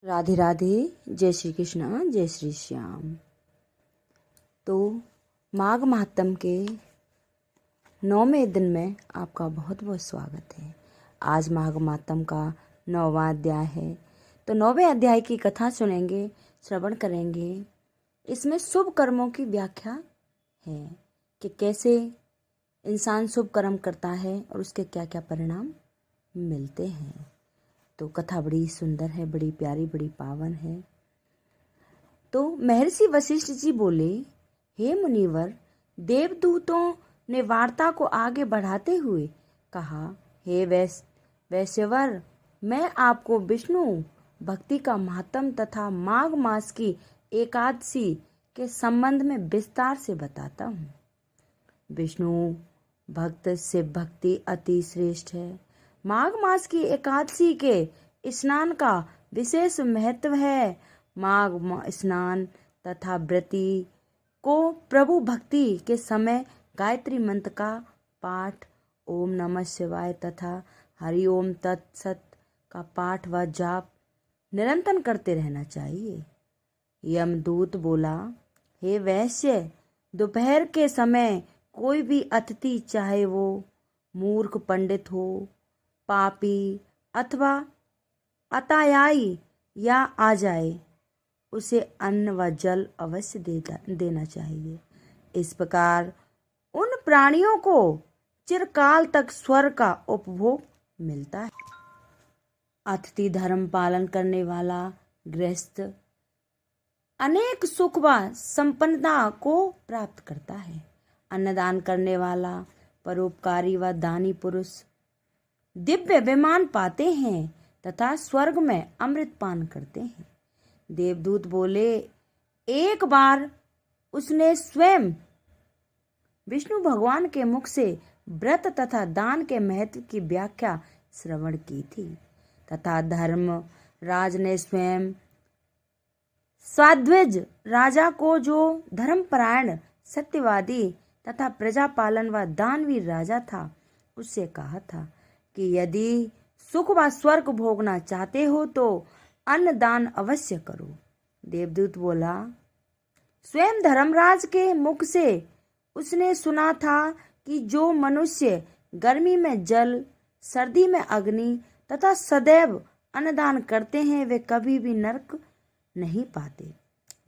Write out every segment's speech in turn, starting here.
राधे राधे। जय श्री कृष्ण, जय श्री श्याम। तो माघ महात्म के 9वें दिन में आपका बहुत बहुत स्वागत है। आज माघ महात्म का 9वां अध्याय है। तो 9वें अध्याय की कथा सुनेंगे, श्रवण करेंगे। इसमें शुभ कर्मों की व्याख्या है कि कैसे इंसान शुभ कर्म करता है और उसके क्या क्या परिणाम मिलते हैं। तो कथा बड़ी सुंदर है, बड़ी प्यारी, बड़ी पावन है। तो महर्षि वशिष्ठ जी बोले, हे मुनिवर, देवदूतों ने वार्ता को आगे बढ़ाते हुए कहा, हे वैश्यवर, मैं आपको विष्णु भक्ति का महत्व तथा माघ मास की एकादशी के संबंध में विस्तार से बताता हूँ। विष्णु भक्त शिव भक्ति अति श्रेष्ठ है। माघ मास की एकादशी के स्नान का विशेष महत्व है। माघ स्नान तथा व्रती को प्रभु भक्ति के समय गायत्री मंत्र का पाठ, ओम नमः शिवाय तथा हरि ओम तत्सत का पाठ व जाप निरंतर करते रहना चाहिए। यमदूत बोला, हे वैश्य, दोपहर के समय कोई भी अतिथि, चाहे वो मूर्ख पंडित हो, पापी अथवा अतायाई या आ जाए, उसे अन्न व जल अवश्य देना चाहिए। इस प्रकार उन प्राणियों को चिरकाल तक स्वर्ग का उपभोग मिलता है। अतिथि धर्म पालन करने वाला गृहस्थ अनेक सुख व संपन्नता को प्राप्त करता है। अन्नदान करने वाला परोपकारी व दानी पुरुष दिव्य विमान पाते हैं तथा स्वर्ग में अमृत पान करते हैं। देवदूत बोले, एक बार उसने स्वयं विष्णु भगवान के मुख से व्रत तथा दान के महत्व की व्याख्या श्रवण की थी तथा धर्म राज ने स्वयं साध्विज राजा को, जो धर्मपरायण सत्यवादी तथा प्रजापालन व दानवीर राजा था, उससे कहा था कि यदि सुख व स्वर्ग भोगना चाहते हो तो अन्नदान अवश्य करो। देवदूत बोला, स्वयं धर्मराज के मुख से उसने सुना था कि जो मनुष्य गर्मी में जल, सर्दी में अग्नि तथा सदैव अन्नदान करते हैं, वे कभी भी नरक नहीं पाते।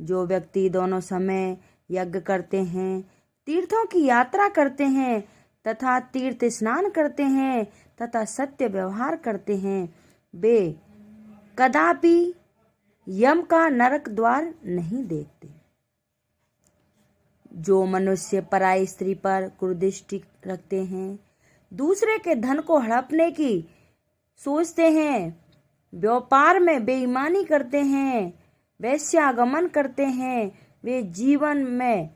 जो व्यक्ति दोनों समय यज्ञ करते हैं, तीर्थों की यात्रा करते हैं तथा तीर्थ स्नान करते हैं तथा सत्य व्यवहार करते हैं, वे कदापि यम का नरक द्वार नहीं देखते। जो मनुष्य पराई स्त्री पर कुदृष्टि रखते हैं, दूसरे के धन को हड़पने की सोचते हैं, व्यापार में बेईमानी करते हैं, वैश्यागमन करते हैं, वे जीवन में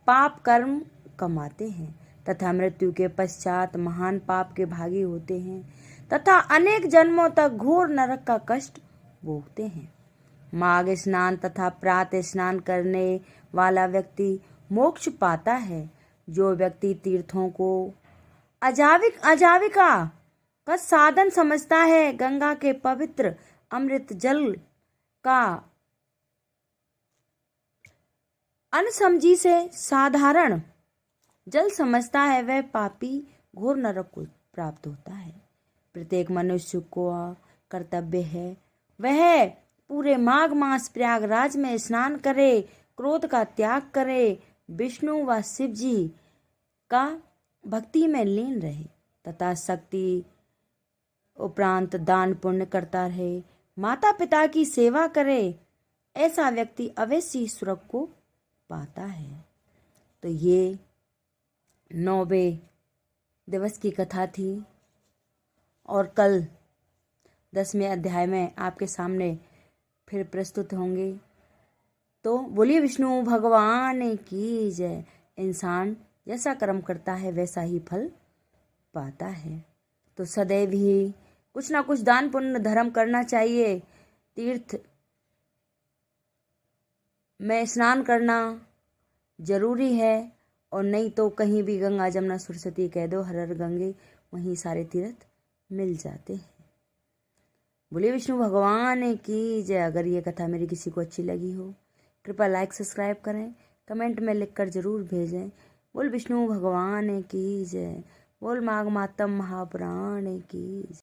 पाप कर्म कमाते हैं तथा मृत्यु के पश्चात महान पाप के भागी होते हैं तथा अनेक जन्मों तक घोर नरक का कष्ट भोगते हैं। माघ स्नान तथा प्रातः स्नान करने वाला व्यक्ति मोक्ष पाता है। जो व्यक्ति तीर्थों को आजीविका का साधन समझता है, गंगा के पवित्र अमृत जल का अनसमझी से साधारण जल समझता है, वह पापी घोर नरक को प्राप्त होता है। प्रत्येक मनुष्य को कर्तव्य है वह पूरे माघ मास प्रयागराज में स्नान करे, क्रोध का त्याग करे, विष्णु व शिव जी का भक्ति में लीन रहे तथा शक्ति उपरांत दान पुण्य करता रहे, माता पिता की सेवा करे। ऐसा व्यक्ति अवश्य स्वर्ग को पाता है। तो ये 9वें दिवस की कथा थी और कल 10वें अध्याय में आपके सामने फिर प्रस्तुत होंगे। तो बोलिए विष्णु भगवान की जय। इंसान जैसा कर्म करता है वैसा ही फल पाता है। तो सदैव ही कुछ ना कुछ दान पुण्य धर्म करना चाहिए। तीर्थ में स्नान करना जरूरी है, और नहीं तो कहीं भी गंगा जमुना सरस्वती कह दो, हर हर गंगे, वहीं सारे तीर्थ मिल जाते हैं। बोलिए विष्णु भगवान की जय। अगर ये कथा मेरी किसी को अच्छी लगी हो कृपया लाइक सब्सक्राइब करें, कमेंट में लिखकर ज़रूर भेजें। बोल विष्णु भगवान की जय। बोल माघ मातम महापुराण की जय।